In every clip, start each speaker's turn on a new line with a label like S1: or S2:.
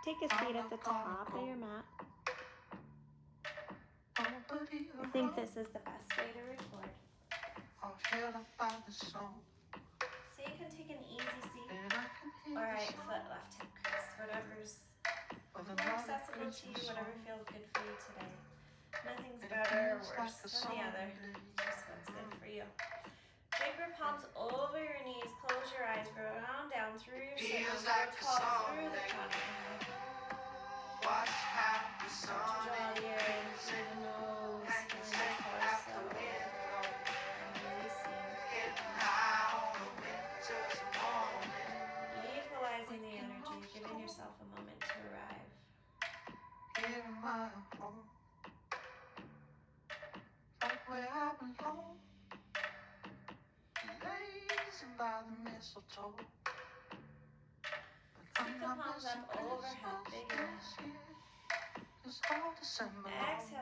S1: Take a seat at the top of your mat. I think this is the best way to record. So you can take an easy seat, or right foot, left hip crease, whatever's more accessible to you, whatever feels good for you today. Nothing's better or worse than the other. Just what's good for you. Drape your palms over your knees, close your eyes, ground down through your signals, go tall through the crown of your head. Draw the air in through the nose, feeling the torso, and releasing. Equalizing the energy, giving yourself a moment to arrive. Where I belong, lazy by the mistletoe. Keep the palms up overhead, big exhale,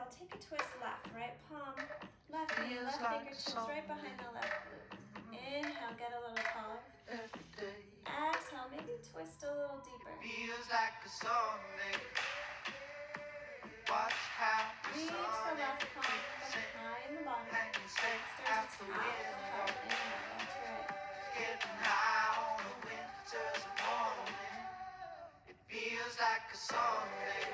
S1: take a twist left, right palm, left knee, left fingertips right behind the left glute. Inhale, get a little taller. Exhale, maybe twist a little deeper. Feels like a Sunday. Watch how reach the left palm high in the bottom. Start to tap the heart. Inhale, left, right. Getting high on a winter's morning. It feels like a Sunday.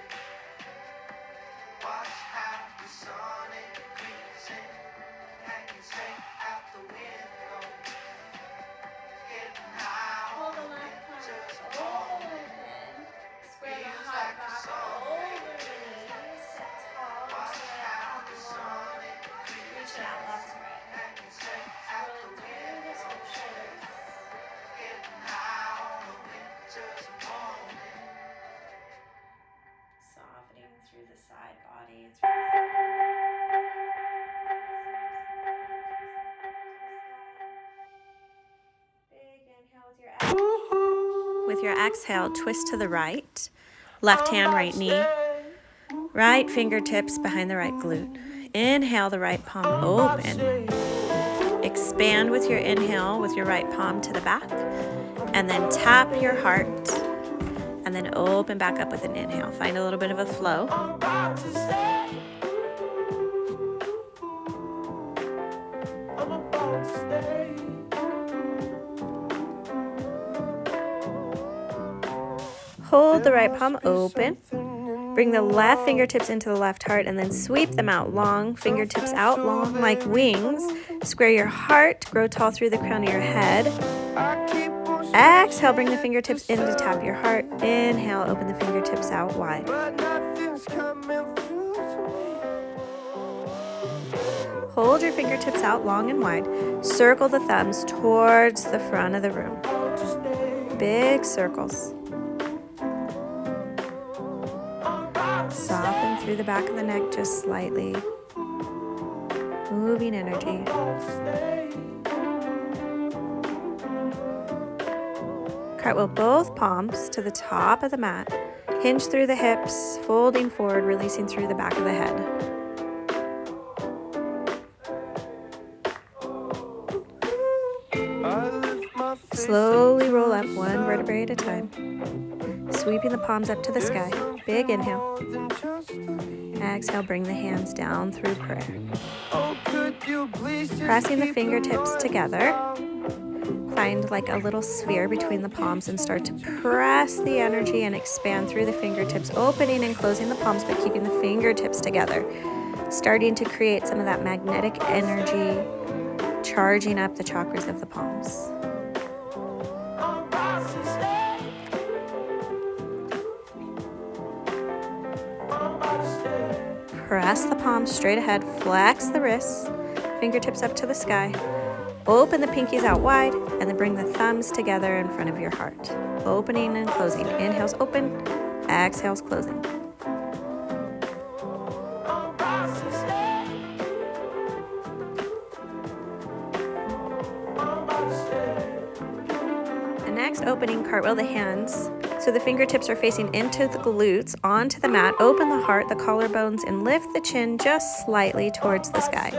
S1: Watch how the sun increasing. Hanging straight out the window. Getting high on a winter's morning. Square the heart back over the knees. Sit tall. Reach it out left to right. Rolling through the shoulders. Softening through the side body. Big inhale with your exhale. With your exhale, twist to the right. Left hand, right knee. Right fingertips behind the right glute. Inhale, the right palm open. Expand with your inhale with your right palm to the back. And then tap your heart. And then open back up with an inhale. Find a little bit of a flow. Hold the right palm open. Bring the left fingertips into the left heart and then sweep them out long, fingertips out long like wings. Square your heart, grow tall through the crown of your head. Exhale, bring the fingertips in to tap your heart. Inhale, open the fingertips out wide. Hold your fingertips out long and wide. Circle the thumbs towards the front of the room. Big circles. Soften through the back of the neck just slightly. Moving energy. Cartwheel both palms to the top of the mat. Hinge through the hips, folding forward, releasing through the back of the head. Slowly roll up one vertebrae at a time. Sweeping the palms up to the sky. Big inhale. Exhale, bring the hands down through prayer. Pressing the fingertips together. Find like a little sphere between the palms and start to press the energy and expand through the fingertips, opening and closing the palms but keeping the fingertips together. Starting to create some of that magnetic energy, charging up the chakras of the palms. Press the palms straight ahead, flex the wrists, fingertips up to the sky. Open the pinkies out wide, and then bring the thumbs together in front of your heart. Opening and closing. Inhales open, exhales closing. The next opening, cartwheel the hands so the fingertips are facing into the glutes, onto the mat. Open the heart, the collarbones, and lift the chin just slightly towards the sky.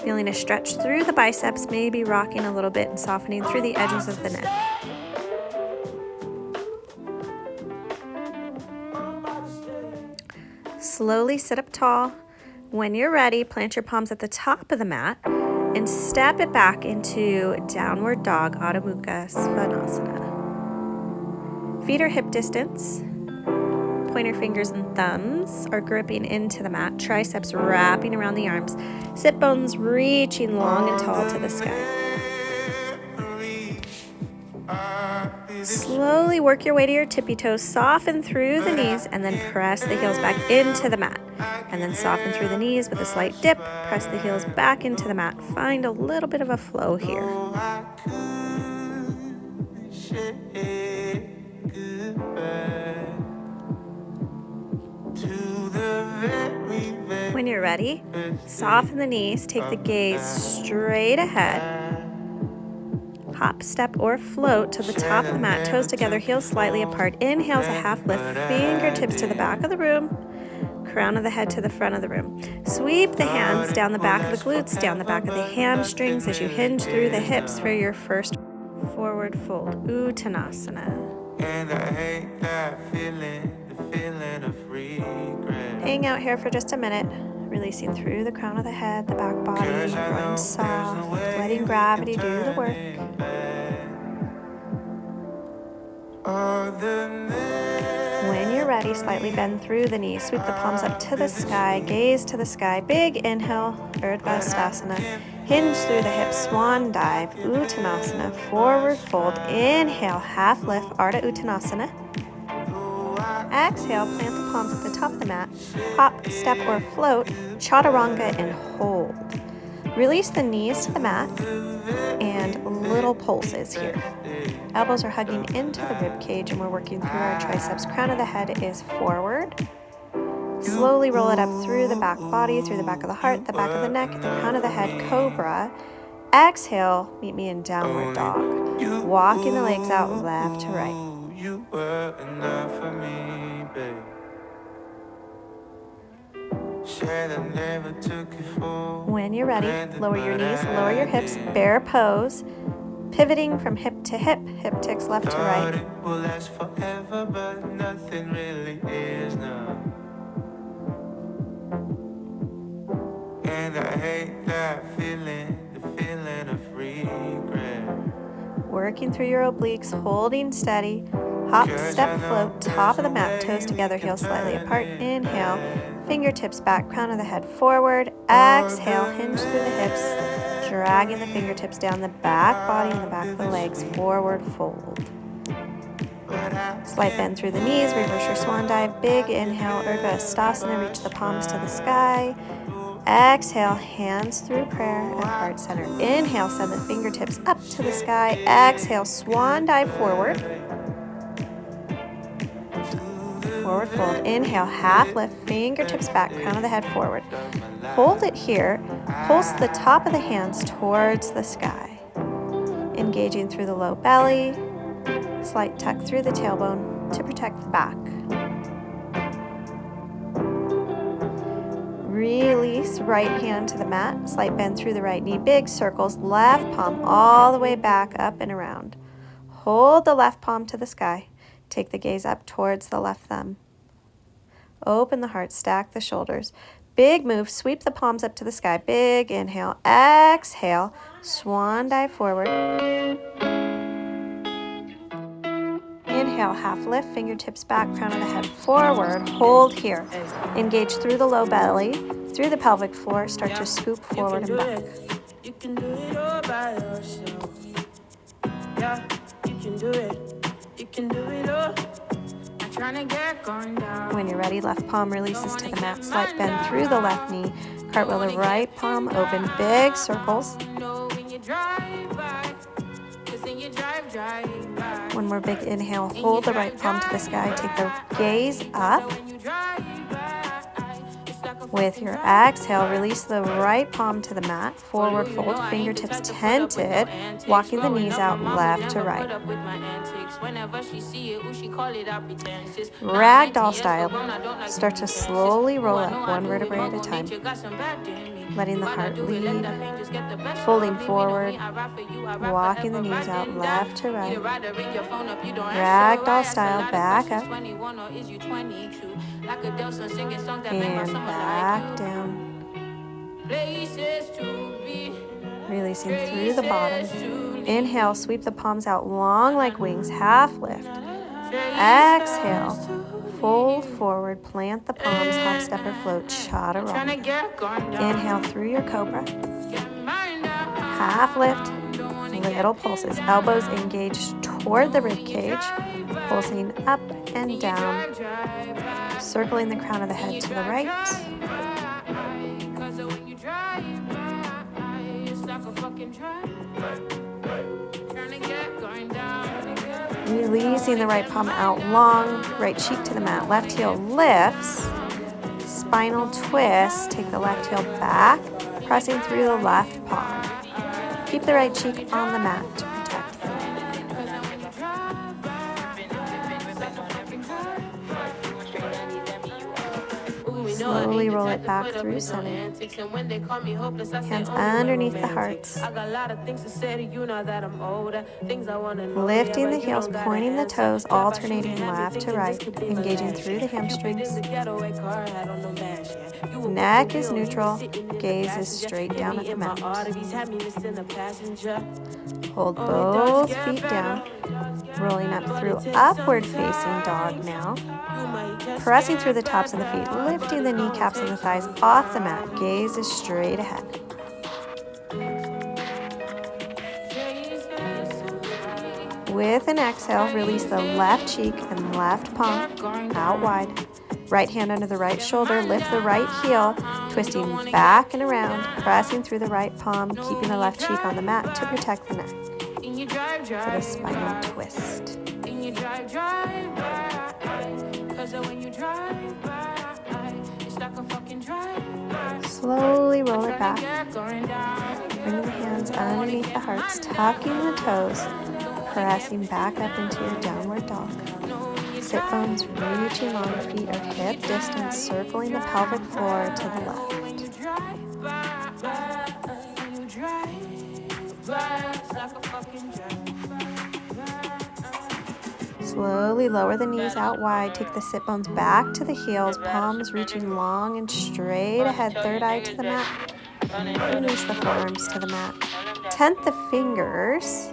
S1: Feeling a stretch through the biceps, maybe rocking a little bit and softening through the edges of the neck. Slowly sit up tall. When you're ready, plant your palms at the top of the mat and step it back into Downward Dog, Adho Mukha Svanasana. Feet are hip distance. Pointer fingers and thumbs are gripping into the mat, triceps wrapping around the arms, sit bones reaching long and tall to the sky. Slowly work your way to your tippy toes, soften through the knees, and then press the heels back into the mat. And then soften through the knees with a slight dip, press the heels back into the mat. Find a little bit of a flow here. When you're ready, soften the knees, take the gaze straight ahead. Hop, step, or float to the top of the mat, toes together, heels slightly apart. Inhale's a half lift, fingertips to the back of the room, crown of the head to the front of the room. Sweep the hands down the back of the glutes, down the back of the hamstrings as you hinge through the hips for your first forward fold, Uttanasana. And I hate that feeling, the feeling of regret. Hang out here for just a minute, releasing through the crown of the head, the back body, groin soft, letting gravity do the work. When you're ready, slightly bend through the knees, sweep the palms up to the sky, gaze to the sky, big inhale, Urdhva Stasana, hinge through the hips, swan dive, Uttanasana, forward fold, inhale, half lift, Ardha Uttanasana. Exhale, plant the palms at the top of the mat, hop, step, or float, Chaturanga, and hold. Release the knees to the mat, and little pulses here. Elbows are hugging into the rib cage, and we're working through our triceps. Crown of the head is forward. Slowly roll it up through the back body, through the back of the heart, the back of the neck, the crown of the head, cobra. Exhale, meet me in downward dog. Walking the legs out left to right. You were enough for me, babe. When you're ready, lower your knees, lower your hips, bear pose, pivoting from hip to hip, hip ticks left to right. It will last forever, but nothing really is now. And I hate that feeling, the feeling of regret. Working through your obliques, holding steady. Hop, step, float, top of the mat, toes together, heels slightly apart. Inhale, fingertips back, crown of the head forward. Exhale, hinge through the hips, dragging the fingertips down the back body and the back of the legs, forward fold. Slight bend through the knees, reverse your swan dive, big inhale, Urdhva Stasana, reach the palms to the sky. Exhale, hands through prayer at heart center. Inhale, send the fingertips up to the sky. Exhale, swan dive forward. Forward fold. Inhale, half lift, fingertips back, crown of the head forward. Hold it here. Pulse the top of the hands towards the sky. Engaging through the low belly. Slight tuck through the tailbone to protect the back. Release right hand to the mat. Slight bend through the right knee. Big circles. Left palm all the way back up and around. Hold the left palm to the sky. Take the gaze up towards the left thumb. Open the heart, stack the shoulders. Big move, sweep the palms up to the sky. Big inhale, exhale, swan dive forward. Inhale, half lift, fingertips back, crown of the head forward. Hold here. Engage through the low belly, through the pelvic floor. Start to scoop forward and back. You can do it all by yourself. Yeah, you can do it. You can do it all. I'm trying to get going down. When you're ready, left palm releases to the mat. Slight bend through the left knee. Cartwheel the right palm open. Big circles. One more big inhale. Hold the right palm to the sky. Take the gaze up. With your exhale, release the right palm to the mat, forward fold, fingertips tented, walking the knees out left to right. Ragdoll style. Start to slowly roll up one vertebrae at a time, letting the heart lead, folding forward, walking the knees out left to right. Ragdoll style, back up, and back down. Releasing through the bottom. Inhale, sweep the palms out long like wings, half lift. Exhale, fold forward, plant the palms, hop, step, or float, chaturanga. Inhale through your cobra. Half lift, little pulses. Elbows engaged toward the rib cage, pulsing up and down, circling the crown of the head to the right. Releasing the right palm out long, right cheek to the mat, left heel lifts, spinal twist, take the left heel back, pressing through the left palm. Keep the right cheek on the mat to protect the neck. Slowly roll it back through center. Hands underneath the hearts. Lifting the heels, pointing the toes, alternating left to right, engaging through the hamstrings. Neck is neutral, gaze is straight down at the mat. Hold both feet down, rolling up through upward facing dog now. Pressing through the tops of the feet, lifting the kneecaps and the thighs off the mat. Gaze is straight ahead. With an exhale, release the left cheek and left palm out wide. Right hand under the right shoulder, lift the right heel, twisting back and around, pressing through the right palm, keeping the left cheek on the mat to protect the neck. For the spinal twist. Slowly roll it back. Bring the hands underneath the hearts, tucking the toes, pressing back up into your downward dog. Sit bones reaching long, feet are hip distance, circling the pelvic floor to the left. Slowly lower the knees out wide. Take the sit bones back to the heels, palms reaching long and straight ahead, third eye to the mat. Release the forearms to the mat. Tent the fingers.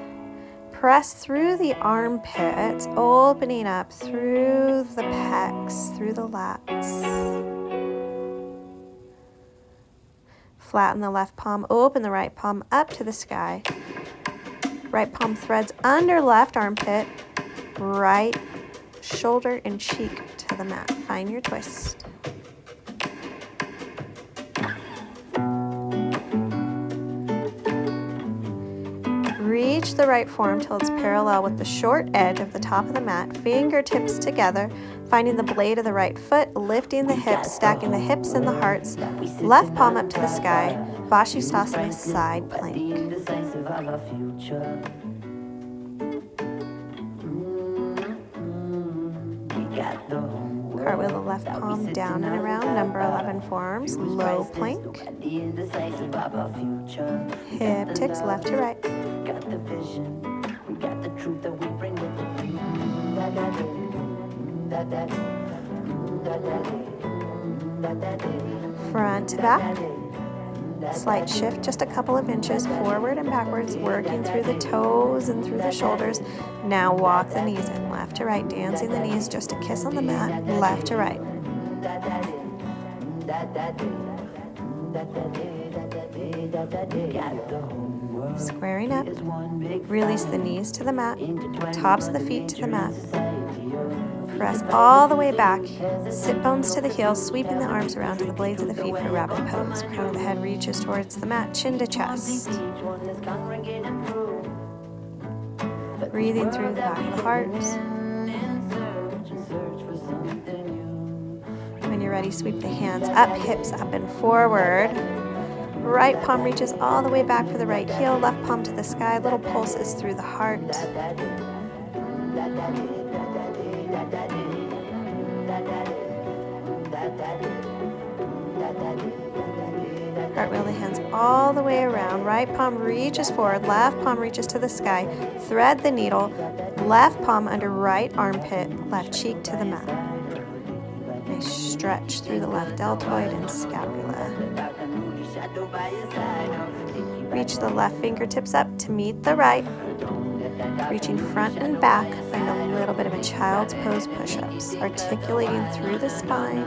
S1: Press through the armpits, opening up through the pecs, through the lats. Flatten the left palm, open the right palm up to the sky. Right palm threads under left armpit, right shoulder and cheek to the mat. Find your twist. Reach the right forearm till it's parallel with the short edge of the top of the mat. Fingertips together, finding the blade of the right foot, lifting the hips, stacking the hips and the hearts. Left palm up to the sky. Vashisthasana, side plank. Cartwheel the left palm down and around, number 11 forearms, low plank. Hip ticks left to right. Got the vision, we got the truth that we bring with it. Front to back. Slight shift, just a couple of inches forward and backwards, working through the toes and through the shoulders. Now walk the knees in, left to right, dancing the knees, just a kiss on the mat, left to right. Squaring up, release the knees to the mat, tops of the feet to the mat. Press all the way back, sit bones to the heels, sweeping the arms around to the blades of the feet for rabbit pose. Crown of the head reaches towards the mat, chin to chest. Breathing through the back of the heart. When you're you're ready, sweep the hands up, hips up and forward. Right palm reaches all the way back for the right heel, left palm to the sky, little pulses through the heart. Cartwheel the hands all the way around. Right palm reaches forward, left palm reaches to the sky. Thread the needle, left palm under right armpit, left cheek to the mat. Nice stretch through the left deltoid and scapula. Reach the left fingertips up to meet the right. Reaching front and back, find a little bit of a child's pose push-ups, articulating through the spine.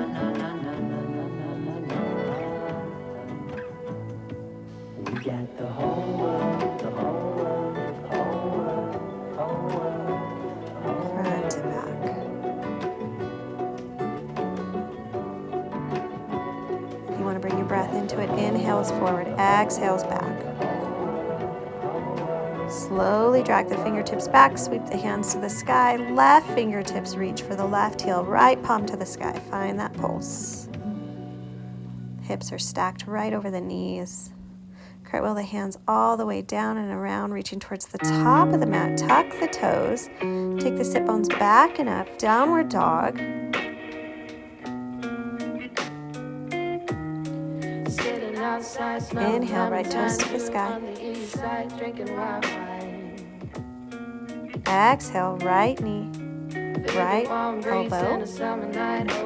S1: Front to back. If you want to bring your breath into it, inhales forward, exhales back. Slowly drag the fingertips back, sweep the hands to the sky, left fingertips reach for the left heel, right palm to the sky. Find that pulse. Hips are stacked right over the knees. Cartwheel the hands all the way down and around, reaching towards the top of the mat. Tuck the toes. Take the sit bones back and up, downward dog. Inhale, right toes to the sky. Exhale, right knee, right elbow.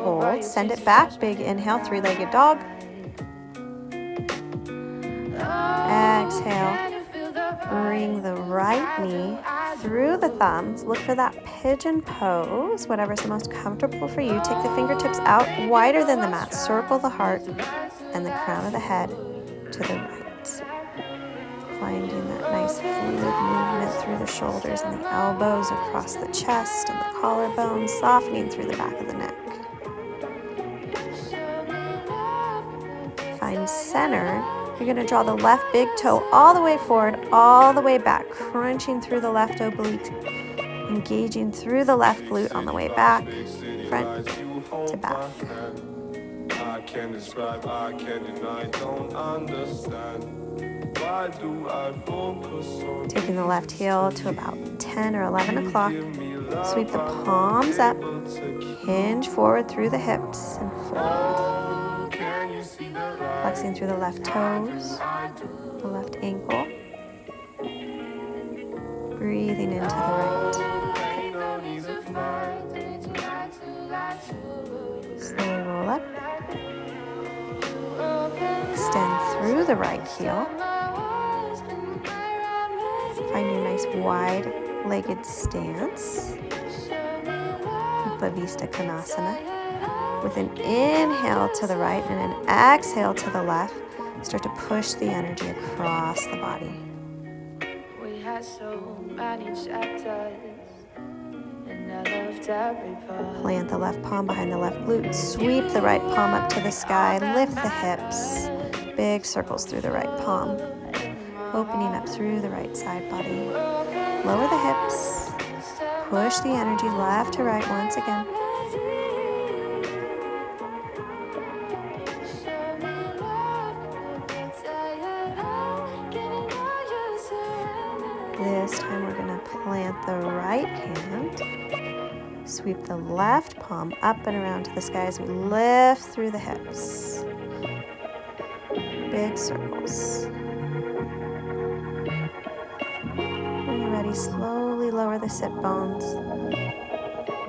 S1: Hold, send it back. Big inhale, three-legged dog. Exhale, bring the right knee through the thumbs. Look for that pigeon pose, whatever's the most comfortable for you. Take the fingertips out wider than the mat. Circle the heart and the crown of the head to the right. Finding that nice fluid movement through the shoulders and the elbows across the chest and the collarbone, softening through the back of the neck. Find center. You're going to draw the left big toe all the way forward, all the way back, crunching through the left oblique, engaging through the left glute on the way back, front to back. I can't describe, I can't deny, don't understand. Why do I focus on taking the left heel to about 10 or 11 o'clock. Sweep the palms up, hinge forward through the hips and fold. Flexing through the left toes, the left ankle. Breathing into the right. Slowly roll up. Extend through the right heel. Find your nice wide-legged stance. Upavista Konasana. With an inhale to the right and an exhale to the left, start to push the energy across the body. We had so many chapters, and I loved every part. Plant the left palm behind the left glute. Sweep the right palm up to the sky. Lift the hips. Big circles through the right palm. Opening up through the right side body. Lower the hips. Push the energy left to right once again. This time we're going to plant the right hand. Sweep the left palm up and around to the sky as we lift through the hips. Big circles. When you're ready, slowly lower the sit bones.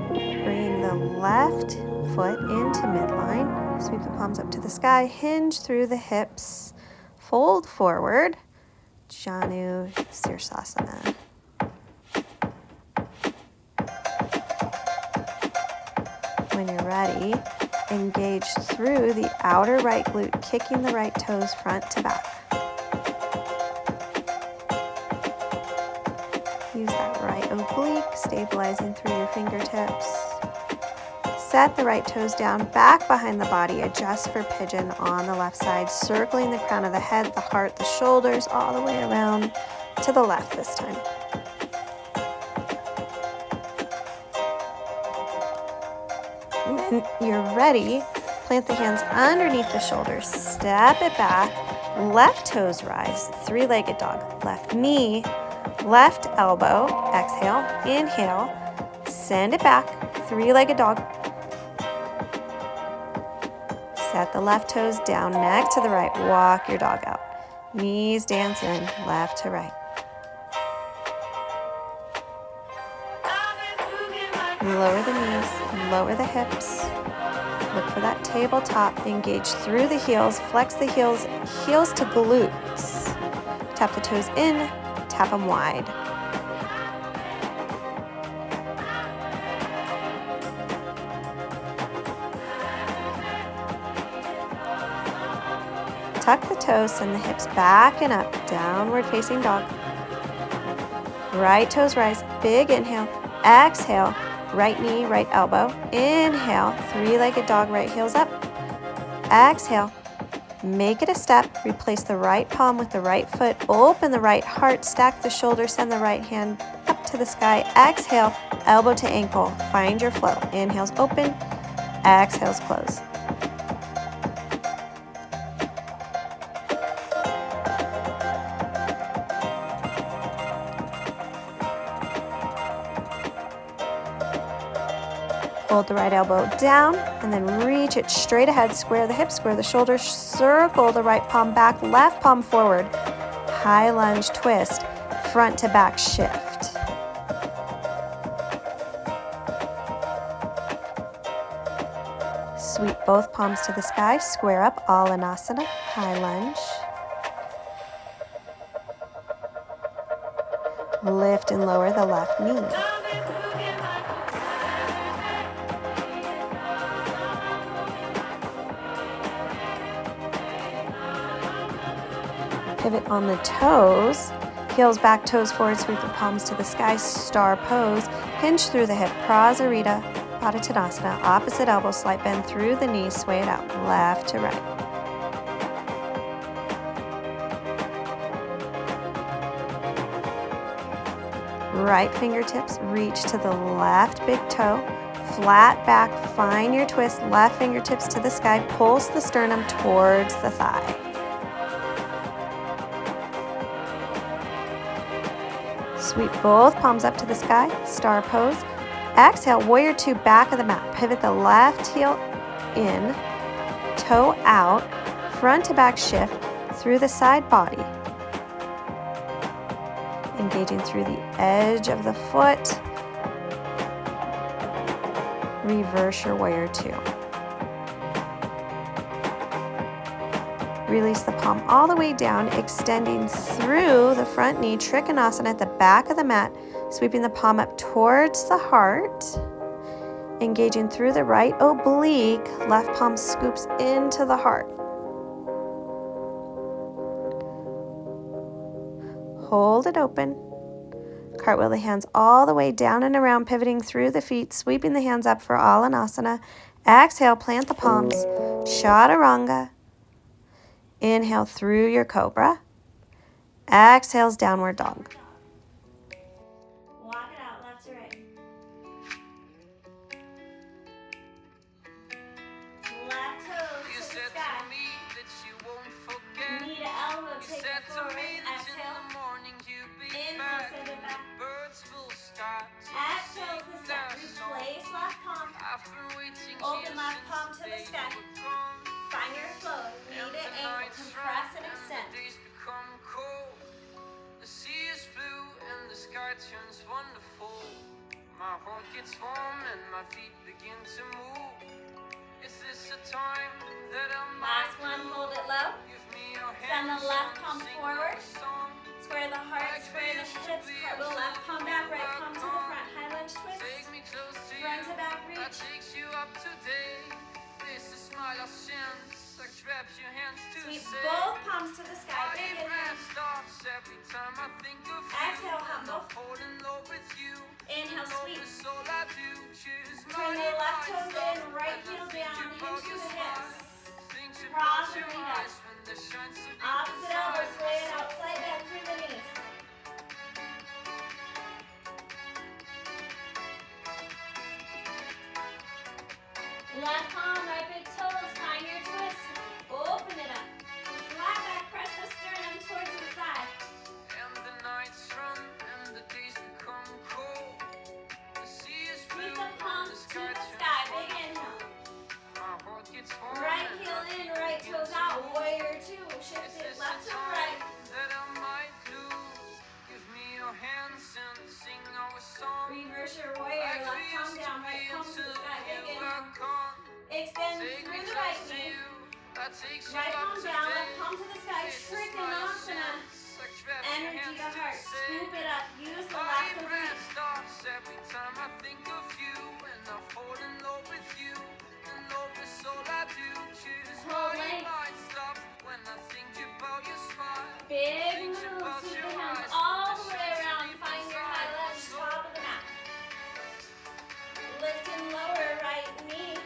S1: Bring the left foot into midline. Sweep the palms up to the sky. Hinge through the hips. Fold forward. Janu Sirsasana. When you're ready, engage through the outer right glute, kicking the right toes front to back. Use that right oblique, stabilizing through your fingertips. Set the right toes down, back behind the body, adjust for pigeon on the left side, circling the crown of the head, the heart, the shoulders, all the way around to the left this time. When you're ready, Plant the hands underneath the shoulders. Step it back. Left toes rise. Three-legged dog. Left knee, left elbow. Exhale. Inhale. Send it back. Three-legged dog. Set the left toes down next to the right. Walk your dog out. Knees dance in, left to right. Lower the knees, lower the hips. Look for that tabletop. Engage through the heels. Flex the heels to glutes. Tap the toes in, tap them wide. Tuck the toes, send the hips back and up. Downward facing dog. Right toes rise. Big inhale. Exhale. Right knee, right elbow. Inhale. Three-legged dog, right heels up. Exhale. Make it a step. Replace the right palm with the right foot. Open the right heart. Stack the shoulders. Send the right hand up to the sky. Exhale. Elbow to ankle. Find your flow. Inhales open. Exhales close. Hold the right elbow down and then reach it straight ahead. Square the hips, square the shoulders, circle the right palm back, left palm forward. High lunge twist, front to back shift. Sweep both palms to the sky, square up, Alanasana, high lunge. Lift and lower the left knee. Pivot on the toes, heels back, toes forward, sweep the palms to the sky, star pose, hinge through the hip, Prasarita, Padottanasana, opposite elbow, slight bend through the knees, sway it out, left to right. Right fingertips reach to the left big toe, flat back, find your twist, left fingertips to the sky, pulse the sternum towards the thigh. Sweep both palms up to the sky, star pose. Exhale, warrior two, back of the mat. Pivot the left heel in, toe out, front to back shift through the side body. Engaging through the edge of the foot. Reverse your warrior two. Release the palm all the way down, extending through the front knee, Trikonasana at the back of the mat, sweeping the palm up towards the heart, engaging through the right oblique, left palm scoops into the heart. Hold it open. Cartwheel the hands all the way down and around, pivoting through the feet, sweeping the hands up for Alanasana. Exhale, plant the palms, Chaturanga. Inhale through your cobra. Exhales, downward dog. Walk it out, left to right. Left toes to the sky. Knee to elbow, take it forward. Exhale. Inhale, send it back. Exhale, the step. Replace left palm. Open left palm to the sky. Find your flow. Knee to ankle. Compress and extend.
S2: The sea is blue and the sky turns wonderful. My heart gets warm and my feet begin to move. Is this a time that I'm
S1: last one, hold it low. Send the left palm forward. Square the heart, square the hips. Cartwheel left palm back, right palm to the front. High lunge twist. Front to back reach. Sweep both palms to the sky. Big inhale. Exhale, humble. Inhale, sweep. Turn the left toes in, right heel down, hinge to the hips. Prasarita. Opposite elbow, sway it out, slight bend through the knees. Left palm, right big toes.
S2: That takes you
S1: Right
S2: up
S1: palm
S2: to
S1: down, left
S2: bed.
S1: palm to the sky,
S2: It's a smile of
S1: Trikonasana.
S2: sense. I grab your
S1: Energy
S2: hands
S1: to
S2: to
S1: heart,
S2: say
S1: scoop it up, use the
S2: my
S1: left
S2: breath
S1: oblique.
S2: stops every time I think of you, and I fall in love with you, and love is all I do. Choose
S1: Hold
S2: my
S1: length.
S2: mind stops when I think about your smile.
S1: Big
S2: Think
S1: move,
S2: about
S1: sweep
S2: your
S1: the hands
S2: eyes,
S1: all
S2: the
S1: the way
S2: shades
S1: around.
S2: deep
S1: Find your
S2: inside
S1: high
S2: my
S1: lunge,
S2: soul.
S1: top of the mat. Lift and lower right knee.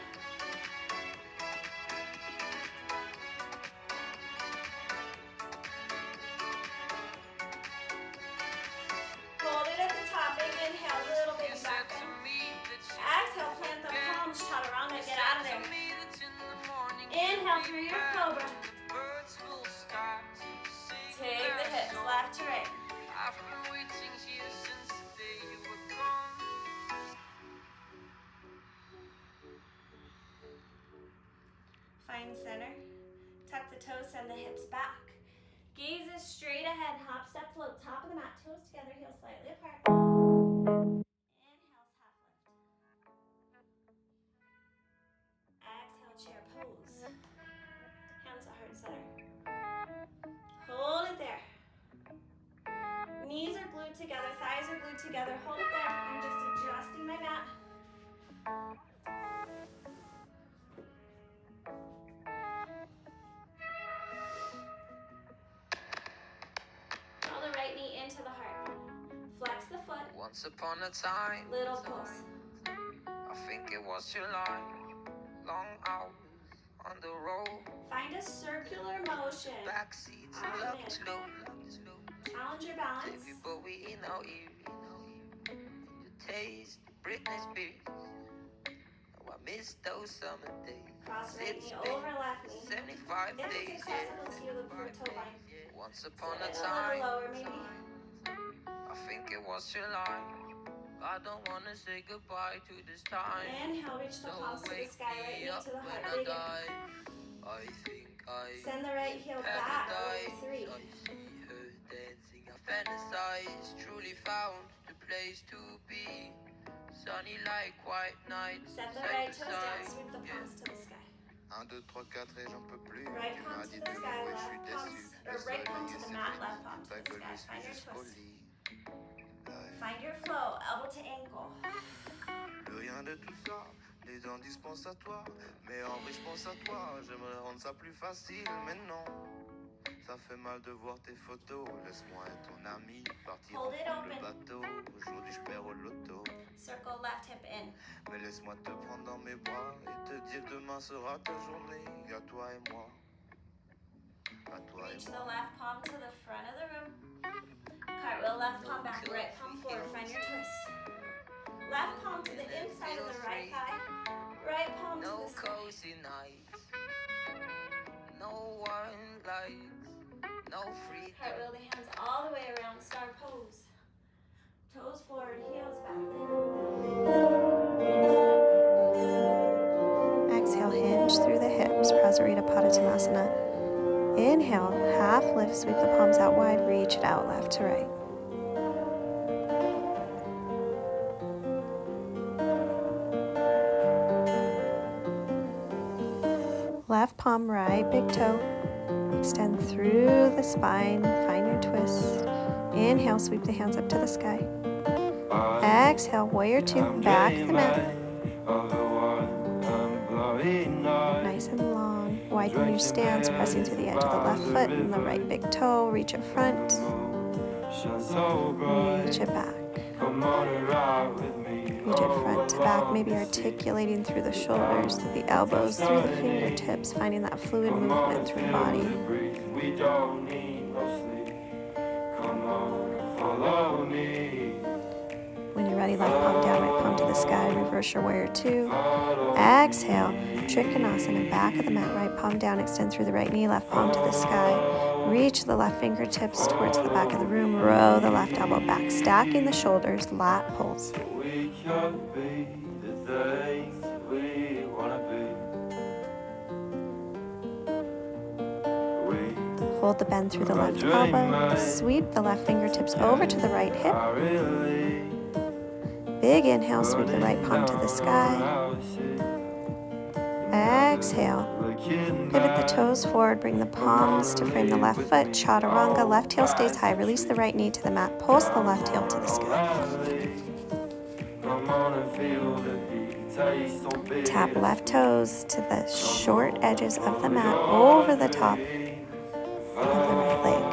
S1: Hold it at the top, big inhale, little
S2: You
S1: baby
S2: said
S1: back
S2: to
S1: bend.
S2: me that you
S1: Exhale,
S2: would
S1: plant the
S2: forget.
S1: palms, chaturanga,
S2: You
S1: get out of
S2: said to
S1: there.
S2: me that in the morning
S1: Inhale
S2: you'd
S1: through
S2: be
S1: your
S2: back,
S1: cobra.
S2: and the birds will start to sing
S1: Take the
S2: their
S1: hips,
S2: song.
S1: left to right.
S2: I've been waiting here since the day you were gone.
S1: Find center. Tuck the toes, send the hips back. Gaze is straight ahead. Hop, step, float. Top of the mat, toes together, heels slightly apart. Inhales, half lift. Exhale, chair pose. Hands to heart center. Hold it there. Knees are glued together, thighs are glued together. Hold it there. I'm just adjusting my mat. Draw the right knee into the heart. Flex the foot.
S2: Once upon a time,
S1: Little pulse.
S2: I think it was July. Long hours on the road.
S1: Find a circular motion.
S2: Back seats,
S1: Out
S2: love
S1: and in.
S2: slow.
S1: Challenge your balance.
S2: Baby, but we in our ear. You taste Britney Spears. Oh, I miss those summer days.
S1: Cross right
S2: It's
S1: knee
S2: been
S1: over left knee.
S2: 75
S1: If it's
S2: days.
S1: accessible to you, look for a toe line.
S2: Once upon
S1: Sit
S2: a
S1: a little
S2: time,
S1: lower maybe.
S2: I think it was July. I don't wanna say goodbye to this time.
S1: Inhale, reach the
S2: So
S1: palms to the
S2: wake
S1: sky, right
S2: me
S1: knee
S2: up
S1: to the
S2: when
S1: heart.
S2: I
S1: Big in.
S2: die. I think I
S1: Send the right heel back, warrior
S2: paradise.
S1: three.
S2: I see her dancing, I fantasize. Truly found the place to be. Sunny like white nights.
S1: Set the
S2: side
S1: right
S2: to
S1: toes down,
S2: side.
S1: sweep the palms to the sky.
S3: 1, 2, 3, 4 et j'en peux plus.
S1: Right
S3: Tu
S1: palm
S3: m'as
S1: to
S3: dit
S1: the
S3: de
S1: sky,
S3: louer, je suis
S1: left palm,
S3: déçu.
S1: or
S3: Le
S1: right palm
S3: soleil
S1: to the
S3: c'est
S1: mat,
S3: fini.
S1: left palm to
S3: Pas
S1: the
S3: que
S1: sky.
S3: je suis
S1: Find your
S3: jusqu'au
S1: twist.
S3: lit.
S1: Find your flow, elbow to ankle.
S3: Plus rien de tout ça, les gens disent pense à toi. Mais en vrai je pense à toi, j'aimerais rendre ça plus facile, mais non. Ça fait mal de voir tes photos, laisse-moi être ton ami, partir
S1: Hold it
S3: ensemble le
S1: open.
S3: bateau. Aujourd'hui je perds au loto.
S1: Circle left hip in.
S3: Mais laisse-moi te prendre dans mes bras et te dire que demain sera ta journée. À toi et moi. À toi
S1: Reach
S3: et
S1: the
S3: moi.
S1: left palm to the front of the room. Cartwheel, left palm back, right palm forward. Find your twist. Left palm to the inside of the right thigh. Right palm to
S2: No
S1: the sky.
S2: cozy nights, no warm lights, no freedom.
S1: Cartwheel the hands all the way around, star pose. Toes forward, heels back. Exhale, hinge through the hips, Prasarita Padottanasana. Inhale, half lift, sweep the palms out wide, reach it out left to right. Left palm, right big toe. Extend through the spine, find your twist. Inhale, sweep the hands up to the sky. Exhale, warrior two, back the mat. Nice and long. Widen your stance, pressing through the edge of the left foot and the right big toe. Reach it front. Reach it back. Reach it front to back, maybe articulating through the shoulders, through the elbows, through the fingertips, finding that fluid movement through the body. When you're ready, left palm down, right palm to the sky, reverse your warrior two. Exhale, Trikonasana, back of the mat, right palm down, extend through the right knee, left palm to the sky. Reach the left fingertips towards the back of the room, row the left elbow back, stacking the shoulders, lat pulse. Hold the bend through the left elbow, sweep the left fingertips over to the right hip. Big inhale, sweep the right palm to the sky. Exhale, Pivot the toes forward, bring the palms to frame the left foot, chaturanga, left heel stays high, release the right knee to the mat, pulse the left heel to the sky. Tap left toes to the short edges of the mat over the top of the right leg.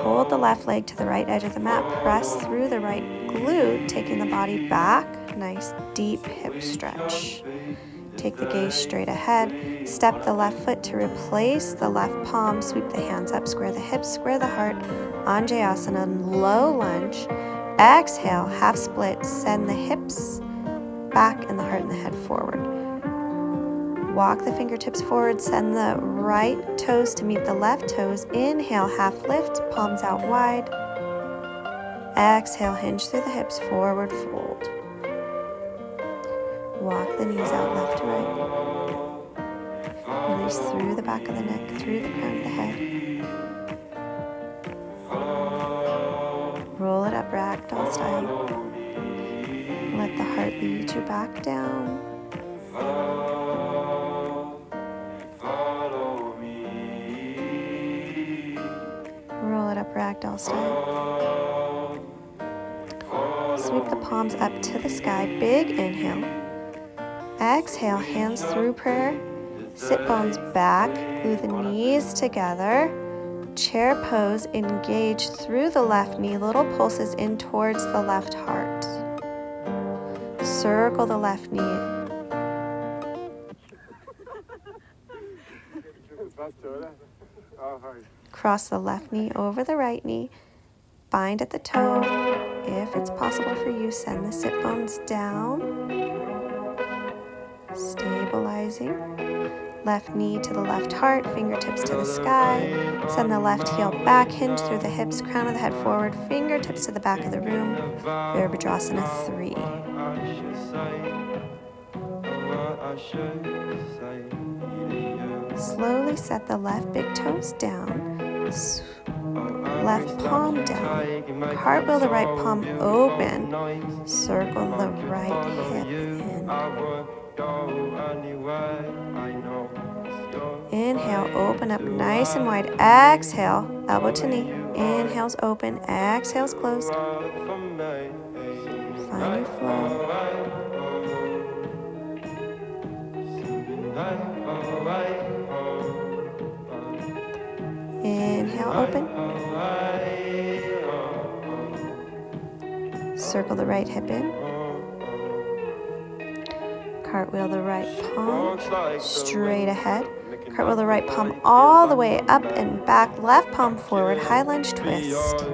S1: Hold the left leg to the right edge of the mat, press through the right glute, taking the body back, nice deep hip stretch. Take the gaze straight ahead, step the left foot to replace the left palm, sweep the hands up, square the hips, square the heart, Anjayasana, low lunge. Exhale, half split, send the hips back and the heart and the head forward. Walk the fingertips forward, send the right toes to meet the left toes. Inhale, half lift, palms out wide. Exhale, hinge through the hips, forward fold. Walk the knees out left to right. Release through the back of the neck, through the crown of the head. Roll it up ragdoll style. Let the heart lead you back down. Roll it up ragdoll style. Sweep the palms up to the sky. Big inhale. Exhale, hands through prayer. Sit bones back. Glue the knees together. Chair pose. Engage through the left knee. Little pulses in towards the left heart. Circle the left knee. Cross the left knee over the right knee. Bind at the toe. If it's possible for you, send the sit bones down. Stabilizing. Left knee to the left heart, fingertips to the sky. Send the left heel back, hinge through the hips, crown of the head forward, fingertips to the back of the room. Virabhadrasana 3. Slowly set the left big toes down. Left palm down. Cartwheel the right palm open. Circle the right hip in. Inhale, open up nice and wide. Exhale, elbow to knee. Inhale's open, exhale's closed. Find your flow. Inhale, open. Circle the right hip in. Cartwheel the right palm straight ahead. Cartwheel the right palm all the way up and back. Left palm forward. High lunge twist.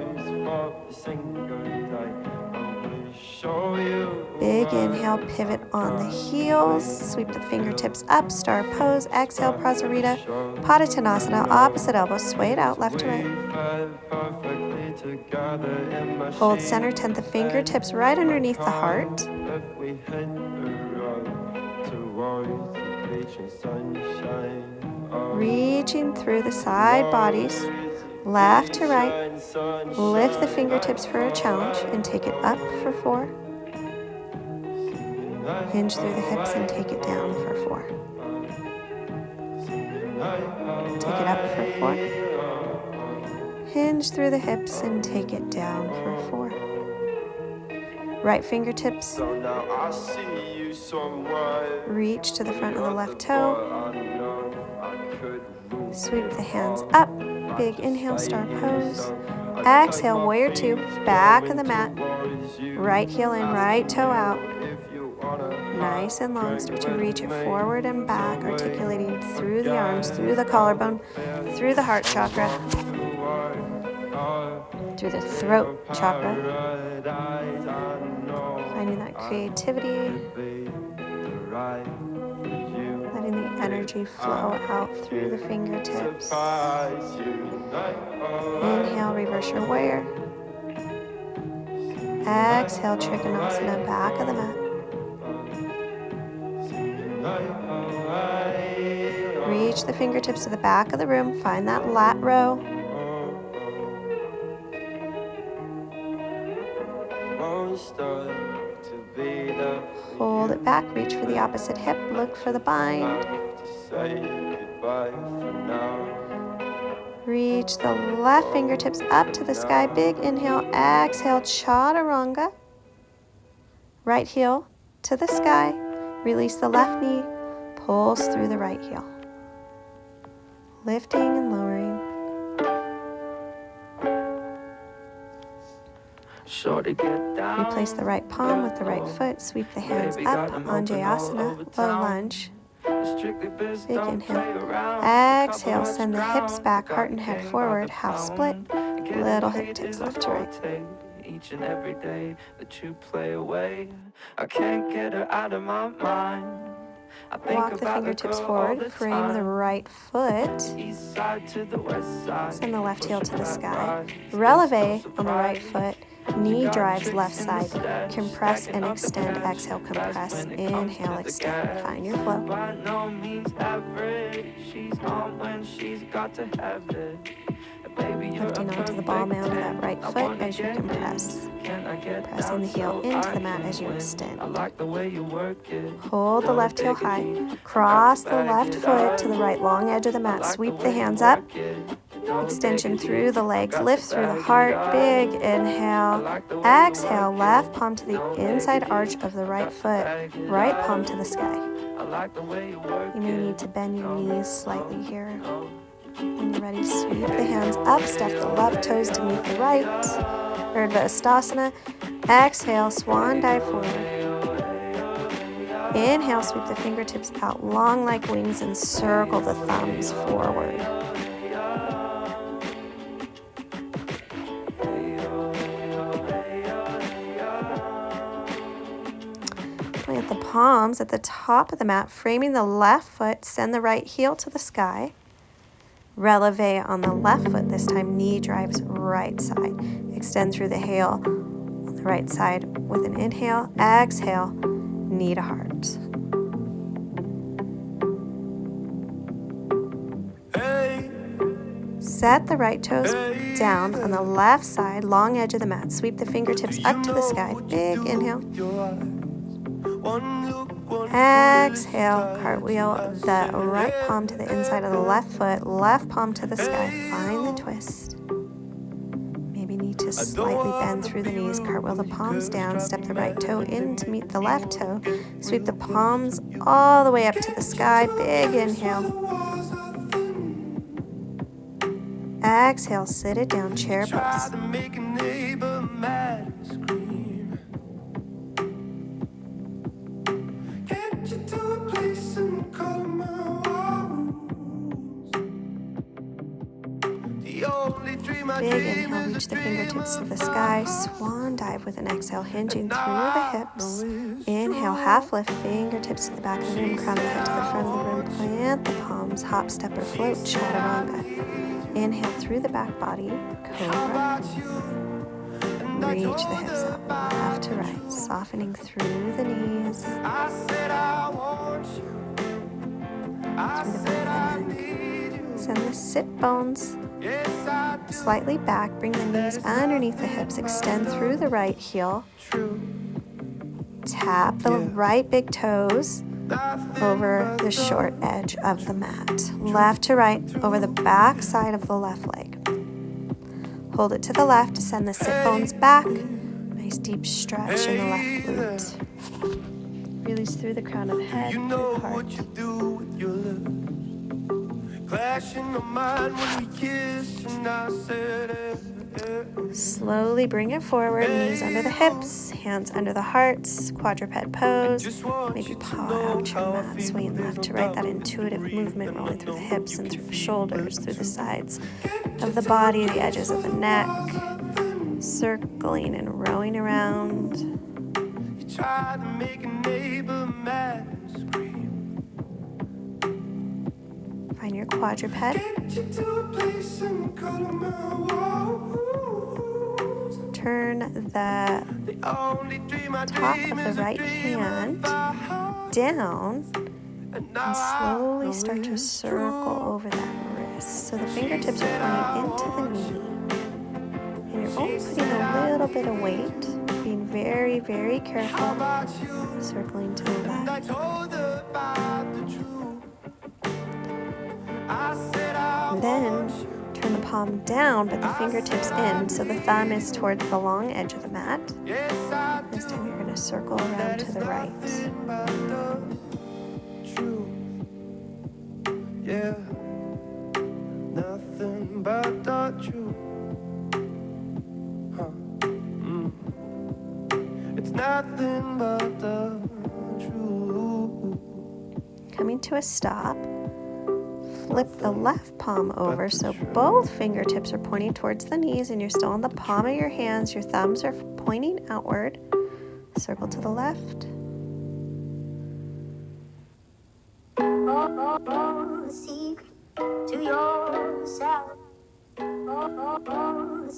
S1: Big inhale, pivot on the heels. Sweep the fingertips up. Star pose. Exhale, Prasarita. Padottanasana. Opposite elbow. Sway it out left to right. Hold center. Tent the fingertips right underneath the heart. Reaching through the side bodies, left to right. Lift the fingertips for a challenge and take it up for 4. Hinge through the hips and take it down for 4. Take it up for 4. Hinge through the hips and take it down for 4. Right fingertips reach to the front of the left toe. Sweep the hands up. Big inhale, star pose. Exhale, warrior 2. Back of the mat. Right heel in, right toe out. Nice and long. Start to reach it forward and back, articulating through the arms, through the collarbone, through the heart chakra, through the throat chakra. Finding that creativity. Letting the energy flow out through the fingertips. Inhale, reverse your warrior. Exhale, Trikonasana, back of the mat. Reach the fingertips to the back of the room. Find that lat row. hold it back, reach for the opposite hip, look for the bind. Reach the left fingertips up to the sky, big inhale, exhale, chaturanga. Right heel to the sky, release the left knee, pulse through the right heel. Lifting and lowering. Replace the right palm with the right foot, sweep the hands up, Anjayasana, low lunge. Big inhale. Exhale, send the hips back, heart and head forward, half split, little hip tips left to right.
S2: Each and every day that you play away, I can't get her out of my mind.
S1: Walk the fingertips forward, frame the right foot, send the left heel to the sky, releve on the right foot, knee drives left side, compress and extend, exhale, compress, inhale, extend, find your flow. By no means average, she's on when she's got to have it. Lifting onto the ball mound of that right foot as you compress. Pressing the heel into the mat as you extend. Hold the left heel high. Cross the left foot to the right long edge of the mat. Sweep the hands up. Extension through the legs. Lift through the heart. Big inhale. Exhale. Left palm to the inside arch of the right foot. Right palm to the sky. You may need to bend your knees slightly here. When you're ready, sweep the hands up, step the left toes to meet the right. Urdhva Hastasana. Exhale, swan dive forward. Inhale, sweep the fingertips out long like wings and circle the thumbs forward. Plant the palms at the top of the mat, framing the left foot, send the right heel to the sky. Releve on the left foot, this time knee drives right side. Extend through the heel on the right side with an inhale, exhale, knee to heart. Set the right toes down on the left side, long edge of the mat. Sweep the fingertips up to the sky. Big inhale. Exhale, cartwheel the right palm to the inside of the left foot, left palm to the sky. Find the twist. Maybe need to slightly bend through the knees. Cartwheel the palms down, step the right toe in to meet the left toe. Sweep the palms all the way up to the sky. Big inhale. Exhale, sit it down, chair pose. Big inhale, reach the fingertips to the sky, swan dive with an exhale, hinging through the hips. Inhale, half lift, fingertips to the back of the room, crown of the head to the front of the room, plant the palms, hop, step, or float, chaturanga. Inhale through the back body, cobra. Reach the hips up, left to right, softening through the knees, through the back of the neck. Send the sit bones slightly back, bring the knees underneath the hips, extend through the right heel. Tap the right big toes over the short edge of the mat. Left to right over the back side of the left leg. Hold it to the left, send the sit bones back. Nice deep stretch in the left glute. Release through the crown of the head, through the heart. Slowly bring it forward, knees under the hips, hands under the hearts, quadruped pose. Maybe paw out your mat, swaying left to right, that intuitive movement rolling through the hips and through the shoulders, through the sides of the body, the edges of the neck, circling and rowing around. Find your quadruped. Turn the top of the right hand down and slowly start to circle over that wrist. So the fingertips are pointing into the knee. And you're only putting a little bit of weight, being very, very careful, circling to the left. And then turn the palm down, but the fingertips in, so the thumb is towards the long edge of the mat. This time you're going to circle around to the right.
S2: Yeah, nothing but the truth. It's nothing but the truth.
S1: Coming to a stop, flip the left palm over so both fingertips are pointing towards the knees and you're still on the palm of your hands. Your thumbs are pointing outward. Circle to the left.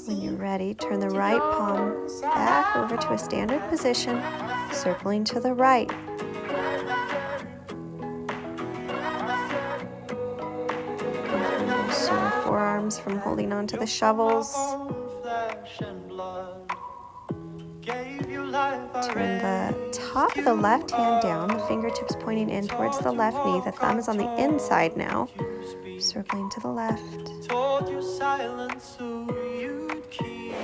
S1: When you're ready, turn the right palm back over to a standard position, circling to the right. Sore forearms from holding on to the shovels. Turn the top of the left hand down, the fingertips pointing in towards the left knee. The thumb is on the inside now, circling to the left. Told you silence so you'd keep.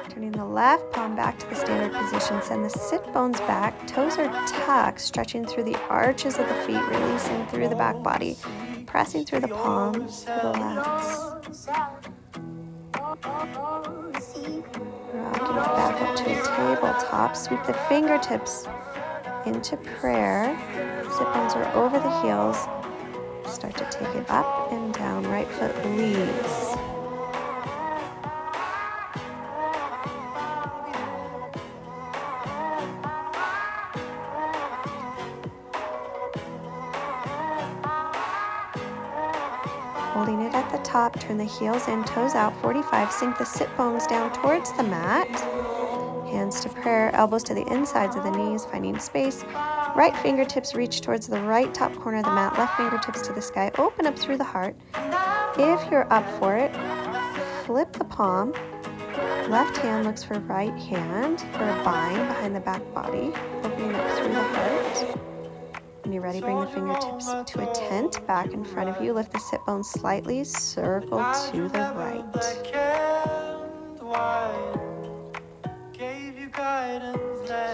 S1: Turning the left palm back to the standard position, send the sit bones back, toes are tucked, stretching through the arches of the feet, releasing through the back body, pressing through the palms to the lefts. Rocking it back up to a tabletop, sweep the fingertips into prayer, sit bones are over the heels, start to take it up and down, right foot leads. Holding it at the top, turn the heels in, toes out, 45, sink the sit bones down towards the mat. Hands to prayer, elbows to the insides of the knees, finding space. Right fingertips reach towards the right top corner of the mat, left fingertips to the sky, open up through the heart. If you're up for it, flip the palm. Left hand looks for right hand for a bind behind the back body, opening up through the heart. When you're ready, bring the fingertips to a tent back in front of you. Lift the sit bones slightly, circle to the right.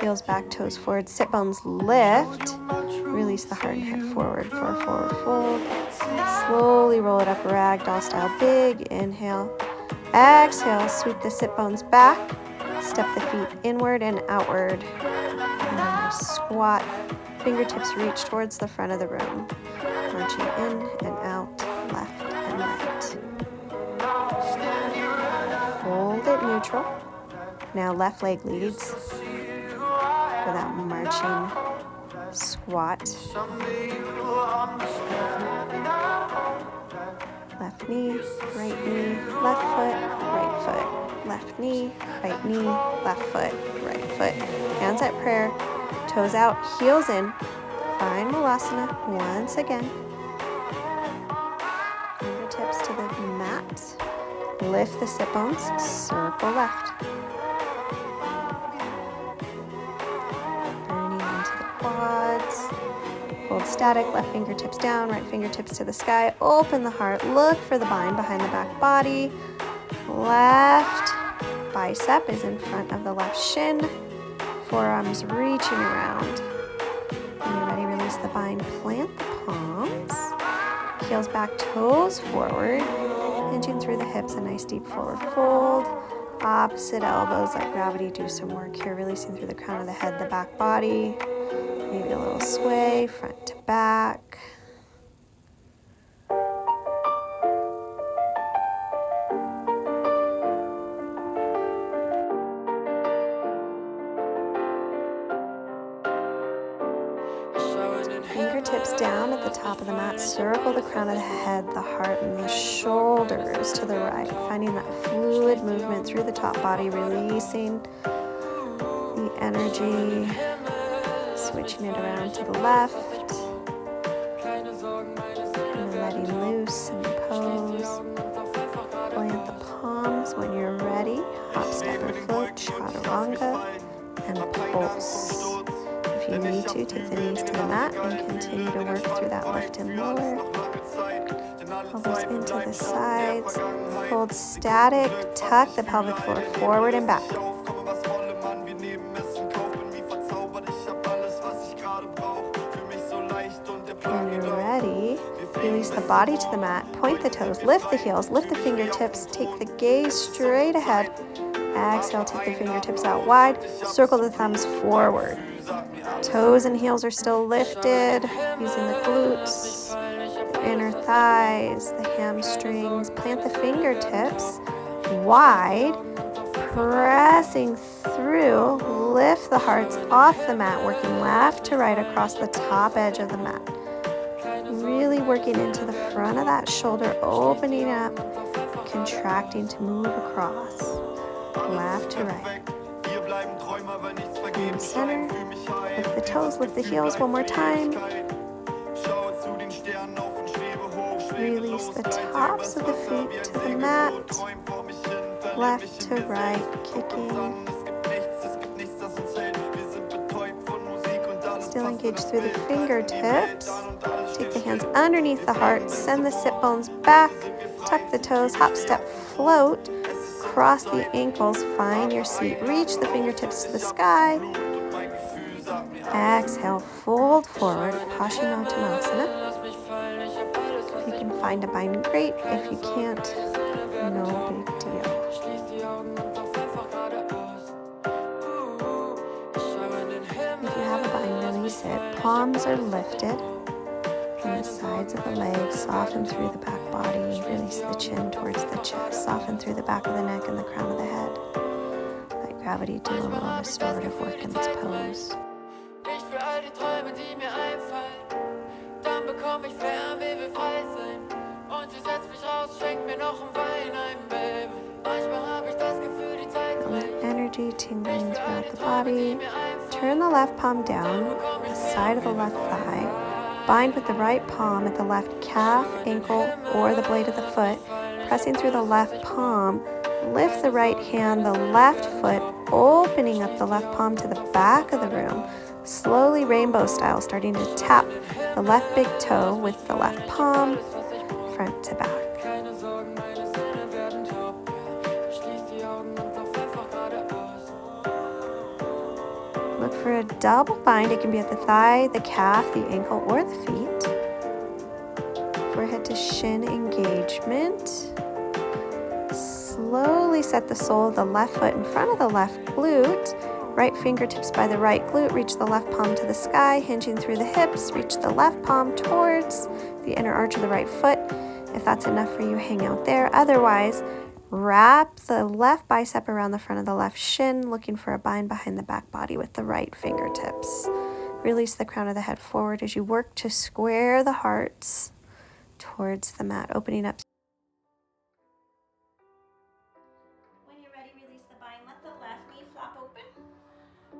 S1: Heels back, toes forward, sit bones lift. Release the heart and head forward for a forward fold. Slowly roll it up, ragdoll style. Big inhale. Exhale, sweep the sit bones back. Step the feet inward and outward. And squat. Fingertips reach towards the front of the room, marching in and out, left and right. Hold it neutral. Now left leg leads for that marching squat. Left knee, left foot, right foot. Left knee, left foot, right foot. Hands at prayer. Toes out, heels in. Find Malasana once again. Fingertips to the mat. Lift the sit bones, circle left. Burning into the quads. Hold static, left fingertips down, right fingertips to the sky. Open the heart, look for the bind behind the back body. Left bicep is in front of the left shin. Forearms reaching around. When you're ready, release the bind, plant the palms. Heels back, toes forward. Hinging through the hips, a nice deep forward fold. Opposite elbows, let gravity do some work here. Releasing through the crown of the head, the back body. Maybe a little sway, front to back. Fingertips down at the top of the mat. Circle the crown of the head, the heart, and the shoulders to the right. Finding that fluid movement through the top body, releasing the energy. Switching it around to the left. And letting loose and pose. Plant the palms when you're ready. Hop, step, or float, chaturanga, and pulse. If you need to, take the knees to the mat and continue to work through that lift and lower. Elbows into the sides. Hold static. Tuck the pelvic floor forward and back. When you're ready, release the body to the mat. Point the toes. Lift the heels. Lift the fingertips. Take the gaze straight ahead. Exhale, take the fingertips out wide. Circle the thumbs forward. Toes and heels are still lifted, using the glutes, the inner thighs, the hamstrings. Plant the fingertips wide, pressing through. Lift the hearts off the mat, working left to right across the top edge of the mat. Really working into the front of that shoulder, opening up, contracting to move across, left to right. In the center, lift the toes, lift the heels one more time. Release the tops of the feet to the mat, left to right, kicking. Still engage through the fingertips. Take the hands underneath the heart, send the sit bones back, tuck the toes, hop, step, float. Cross the ankles, find your seat. Reach the fingertips to the sky. Exhale, fold forward, Paschimottanasana. If you can find a bind, great. If you can't, no big deal. If you have a bind, release it. Palms are lifted. From the sides of the legs, soften through the back body. Release the chin towards the chest. Soften through the back of the neck and the crown of the head. Let gravity do a little restorative work in this pose. Feel that energy tingling throughout the body. Turn the left palm down, the side of the left thigh. Bind with the right palm at the left calf, ankle, or the blade of the foot, pressing through the left palm. Lift the right hand, the left foot, opening up the left palm to the back of the room. Slowly rainbow style, starting to tap the left big toe with the left palm, front to back. Look for a double bind. It can be at the thigh, the calf, the ankle, or the feet. Forehead to shin engagement. Slowly set the sole of the left foot in front of the left glute. Right fingertips by the right glute. Reach the left palm to the sky, hinging through the hips. Reach the left palm towards the inner arch of the right foot. If that's enough for you, hang out there. Otherwise, wrap the left bicep around the front of the left shin, looking for a bind behind the back body with the right fingertips. Release the crown of the head forward as you work to square the hearts towards the mat, opening up. When you're ready, release the bind. Let the left knee flop open.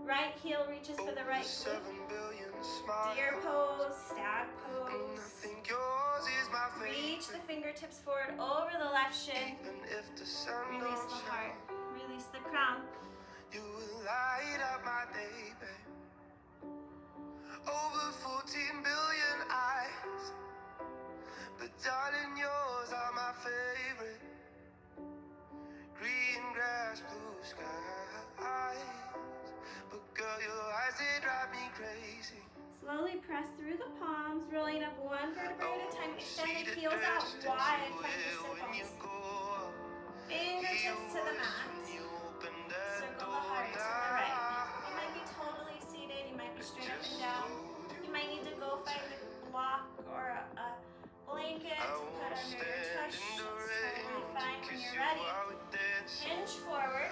S1: Right heel reaches for the right glute. Deer pose, stag pose. Reach the fingertips forward over the left shin. Release the heart. Release the crown.
S3: You will light up my day, babe. Over 14 billion eyes, but darling, yours are my favorite. Green grass, blue skies, but girl, your eyes, they drive me crazy.
S1: Slowly press through the palms, rolling up one vertebrae at a time. Extend the heels out wide, find the sit bones. Fingertips to the mat. Circle the heart to the right. You might be totally seated, you might be straight up and down. You might need to go find a block or a blanket to put under your tush. It's totally fine. When you're ready, hinge forward.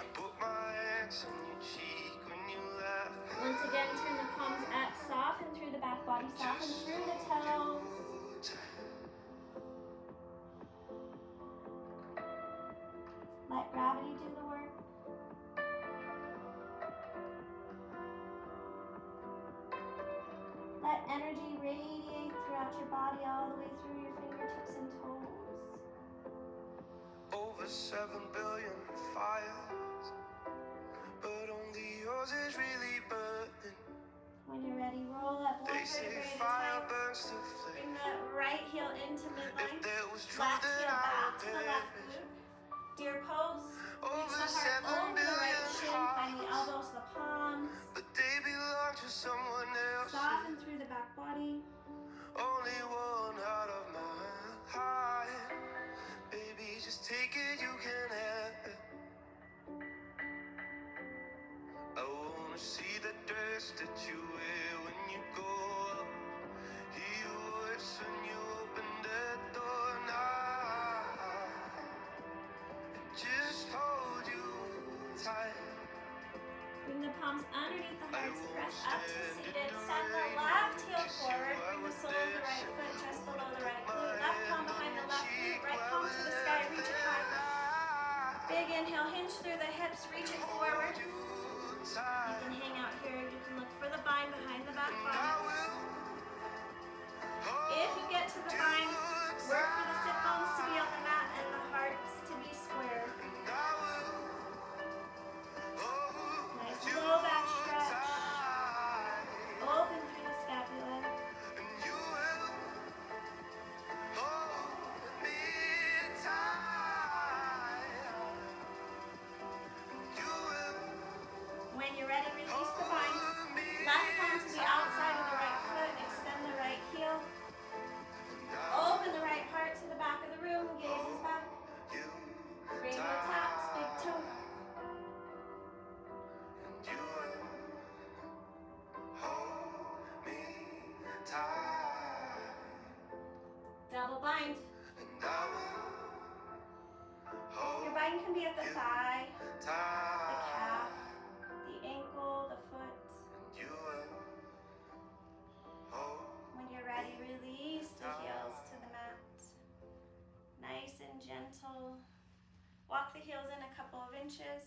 S1: Once again, turn the palms up, soften through the back body, soften through the toes. Let gravity do the work. out your body all the way through your fingertips and toes.
S3: Over 7 billion fires, but only yours is really burning.
S1: When you're ready, roll up one
S3: They say
S1: vertebrae at a
S3: fire
S1: time.
S3: burns to flame.
S1: Bring the right heel into
S3: If
S1: midline.
S3: there was truth,
S1: Left
S3: then
S1: heel
S3: I
S1: back
S3: would
S1: to the left
S3: perish.
S1: glute. Deer pose. Reach
S3: Over
S1: the heart
S3: 7
S1: over the right
S3: billion
S1: shin. Find the
S3: hearts,
S1: elbows, the palms.
S3: but they belong to someone else.
S1: Soften through the back body.
S3: Only one out of my heart. Baby, just take it, you can have it. I wanna see the dress that you wear when you go up. Hear your voice when you open that door now. Just hold you tight.
S1: Bring the palms underneath the hearts.
S3: won't
S1: Press up to
S3: stand in
S1: seated.
S3: the
S1: Send the
S3: rain.
S1: left heel
S3: Kiss you
S1: forward.
S3: while
S1: Bring the
S3: we're
S1: sole of the right
S3: dancing.
S1: foot just below the right
S3: My
S1: glute. Left palm
S3: hand on
S1: behind the
S3: your
S1: left
S3: cheek
S1: glute. Right
S3: while
S1: palm
S3: we're
S1: to the sky. Reach it high.
S3: laughing.
S1: Big inhale. Hinge through the hips. Reach it forward.
S3: Hold you
S1: You
S3: tight.
S1: can hang out here. You can look for the bind behind the back
S3: I
S1: body.
S3: will
S1: If you get to the bind, work for the sit bones to be on the mat and the hearts to be square. Nice low back stretch. Open through the scapula. When you're ready, release the bind. Left palm to the outside of the right foot. Extend the right heel. Open the right heart to the back of the room. Gaze is back. Rainbow taps, big toe. Double bind. Your bind can be at the thigh, the calf, the ankle, the foot. When you're ready, release the heels to the mat. Nice and gentle. Walk the heels in a couple of inches.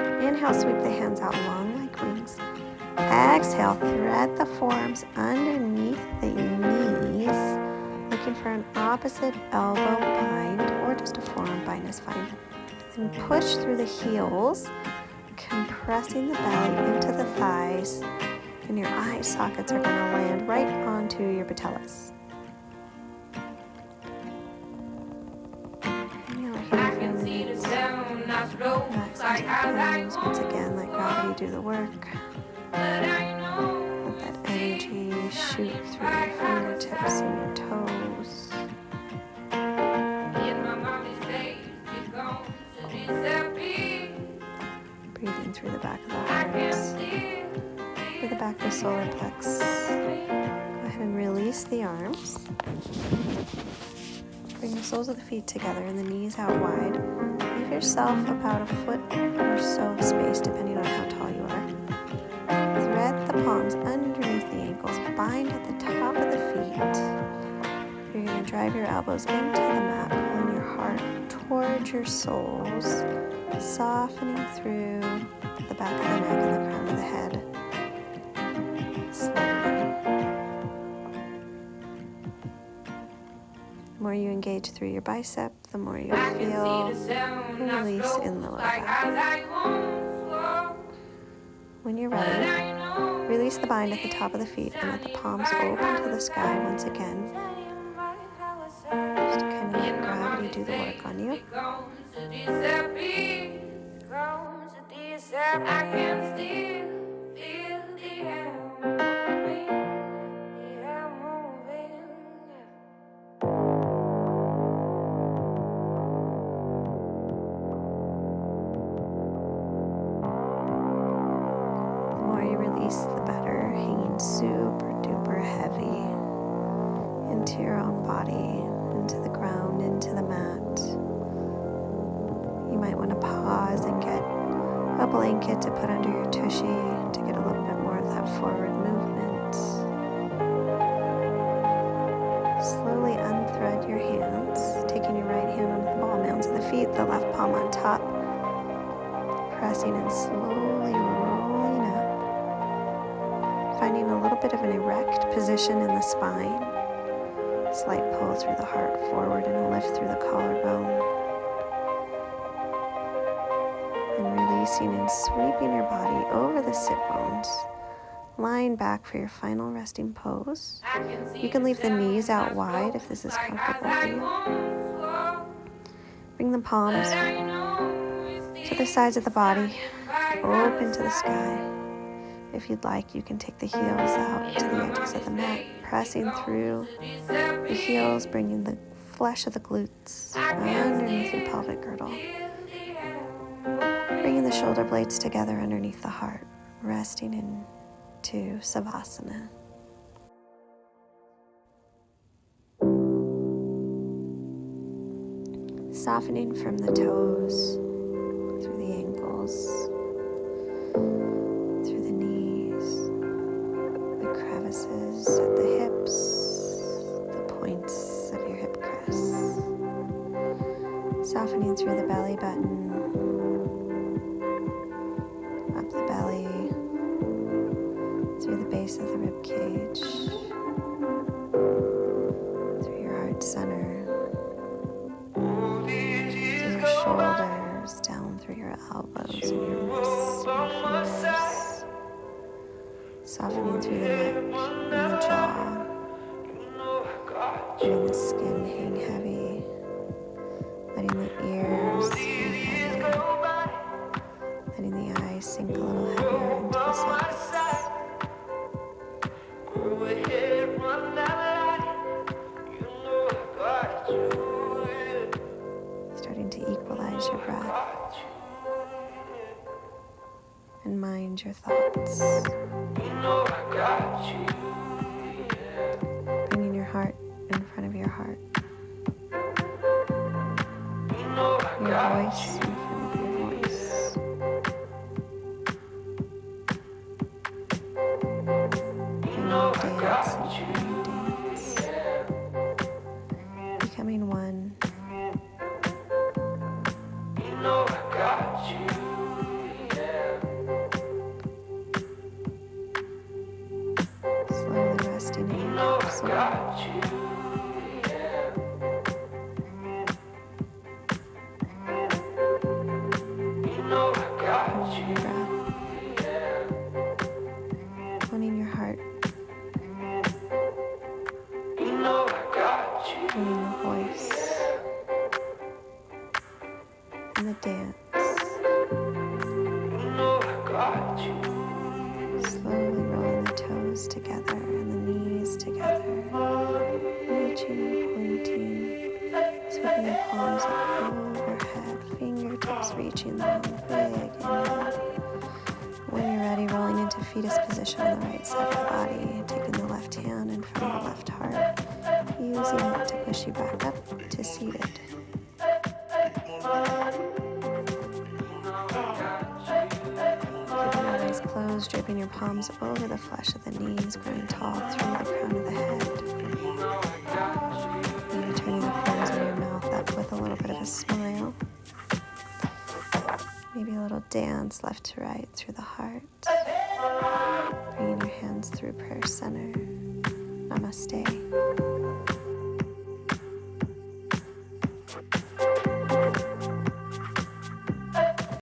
S1: Inhale, sweep the hands out long like wings. Exhale, thread the forearms underneath the knees, looking for an opposite elbow bind or just a forearm bind is fine. Then push through the heels, compressing the belly into the thighs, and your eye sockets are going to land right onto your patellas.
S2: I can see the sound I flow like I
S1: Once again, let gravity do the work.
S2: but I know
S1: Let that energy shoot through your fingertips and your toes.
S2: in my mommy's face it's going to disappear.
S1: Breathing through the back of the
S2: I can
S1: heart,
S2: still
S1: through the back of the solar plex. Go ahead and release the arms. Bring the soles of the feet together and the knees out wide. Leave yourself about a foot or so of space depending on how tall you are. Thread the palms underneath the ankles. Bind at the top of the feet. You're going to drive your elbows into the mat, pulling your heart towards your soles, softening through the back of the neck and the crown of the head. Slowly. The more you engage through your bicep, the more you
S2: I can
S1: feel
S2: see the sound I
S1: release
S2: flow
S1: in the lower
S2: like
S1: back.
S2: as I once was.
S1: When you're
S2: But
S1: ready,
S2: I know
S1: release the bind at the top of the feet and let the palms open to the sky once again. Just to kind of let gravity do the work on you.
S2: I can still feel the air moving, the air moving.
S1: The more you release, the better. Hanging super duper heavy into your own body, into the ground, into the mat. You might want to pause and get a blanket to put under your tushy to get a little bit more of that forward movement. Slowly unthread your hands, taking your right hand onto the ball mounds of the feet, the left palm on top, pressing and slowly rolling up. little bit of an erect position in the spine. Slight pull through the heart forward and a lift through the collarbone. And releasing and sweeping your body over the sit bones. Lying back for your final resting pose. You can leave the knees out wide if this is comfortable for you. Bring the palms to the sides of the body, open to the sky. If you'd like, you can take the heels out to the edges of the mat, pressing through the heels, bringing the flesh of the glutes underneath your pelvic girdle. Bringing the shoulder blades together underneath the heart, resting into Savasana. Softening from the toes, through the ankles, through the knees, the crevices at the hips, the points of your hip crests. Softening through the belly button, up the belly, through the base of the rib cage, through your heart center, shoulders, down through your elbows and your wrists and your fingers, softening through the neck and the jaw, letting the skin hang heavy, letting the ears hang heavy, letting the eyes sink a little heavier into the sockets. Starting to equalize your breath and mind your thoughts. Bringing your heart in front of your heart. Your voice in front of your voice. And your dance in front of your dance. Becoming one. Slowly resting in your capsule. Holding your breath. Holding your heart. Holding the voice. And the dance. Slowly rolling the toes together and the knees together. Reaching and pointing. Sweeping the palms up overhead. Fingertips reaching long, big inhale. When you're ready, rolling into fetus position on the right side of the body. Taking the left hand in front of the left heart. Using it to push you back up to seated. Closed, draping your palms over the flesh of the knees, growing tall through the crown of the head. Maybe turning the corners of your mouth up with a little bit of a smile. Maybe a little dance left to right through the heart. Bringing your hands through prayer center. Namaste.